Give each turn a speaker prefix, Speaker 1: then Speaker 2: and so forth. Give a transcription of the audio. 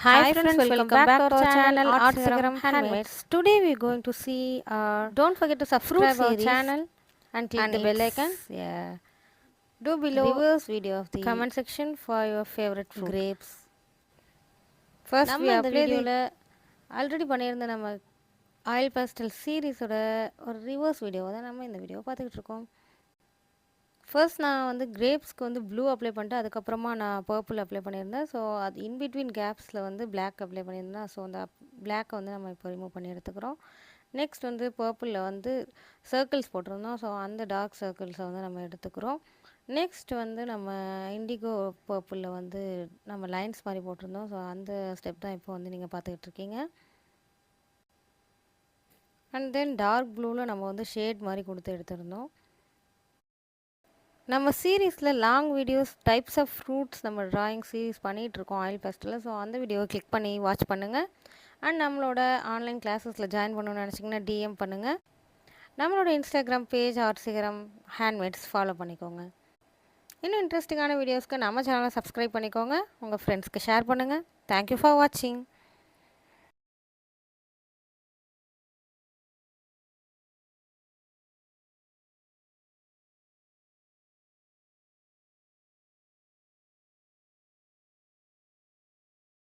Speaker 1: Hi
Speaker 2: Hi
Speaker 1: friends,
Speaker 2: friends,
Speaker 1: welcome
Speaker 2: welcome
Speaker 1: back to
Speaker 2: back
Speaker 1: our
Speaker 2: to our
Speaker 1: channel
Speaker 2: channel
Speaker 1: Art
Speaker 2: Art
Speaker 1: Sigaram
Speaker 2: Sigaram
Speaker 1: Handmades.
Speaker 2: Handmades.
Speaker 1: Today we're going to see our
Speaker 2: Don't forget to
Speaker 1: fruit
Speaker 2: subscribe our
Speaker 1: series
Speaker 2: channel and click
Speaker 1: and
Speaker 2: the bell icon.
Speaker 1: its do below
Speaker 2: Reverse video of the
Speaker 1: comment section for your favorite fruit.
Speaker 2: grapes.
Speaker 1: First we
Speaker 2: நம்ம இந்த
Speaker 1: apply the
Speaker 2: வீடியோவில் already பண்ணியிருந்த நம்ம oil pastel சீரீஸோட ஒரு reverse வீடியோவை தான் நம்ம இந்த வீடியோவை பார்த்துக்கிட்டு இருக்கோம். ஃபர்ஸ்ட் நான் வந்து கிரேப்ஸ்க்கு வந்து ப்ளூ அப்ளை பண்ணிட்டு அதுக்கப்புறமா நான் பர்பிள் அப்ளை பண்ணியிருந்தேன். ஸோ அது இன்பிட்வீன் கேப்ஸில் வந்து பிளாக் அப்ளை பண்ணியிருந்தேன். ஸோ அந்த பிளாக்கை வந்து நம்ம இப்போ ரிமூவ் பண்ணி எடுத்துக்கிறோம். நெக்ஸ்ட் வந்து பர்பிளில் வந்து சர்க்கிள்ஸ் போட்டிருந்தோம். ஸோ அந்த டார்க் சர்க்கிள்ஸை வந்து நம்ம எடுத்துக்கிறோம். நெக்ஸ்ட் வந்து நம்ம இண்டிகோ பர்பிளில் வந்து நம்ம லைன்ஸ் மாதிரி போட்டிருந்தோம். ஸோ அந்த ஸ்டெப் தான் இப்போ வந்து நீங்கள் பார்த்துக்கிட்டு இருக்கீங்க. அண்ட் தென் டார்க் ப்ளூவில் நம்ம வந்து ஷேட் மாதிரி கொடுத்து எடுத்திருந்தோம். நம்ம சீரீஸில் long videos types of fruits நம்ம ட்ராயிங் சீரீஸ் பண்ணிகிட்ருக்கோம் ஆயில் பேஸ்டலில். ஸோ அந்த வீடியோவை கிளிக் பண்ணி வாட்ச் பண்ணுங்கள். அண்ட் நம்மளோட ஆன்லைன் கிளாஸஸில் ஜாயின் பண்ணணும்னு நினச்சிங்கன்னா டிஎம் பண்ணுங்கள். நம்மளோட இன்ஸ்டாகிராம் பேஜ் ஆர்ட் சிகரம் ஹேண்ட்மேட்ஸ் ஃபாலோ பண்ணிக்கோங்க. இன்னும் இன்ட்ரெஸ்டிங்கான வீடியோஸ்க்கு நம்ம சேனலை சப்ஸ்கிரைப் பண்ணிக்கோங்க. உங்கள் ஃப்ரெண்ட்ஸ்க்கு ஷேர் பண்ணுங்கள். தேங்க்யூ ஃபார் வாட்சிங்.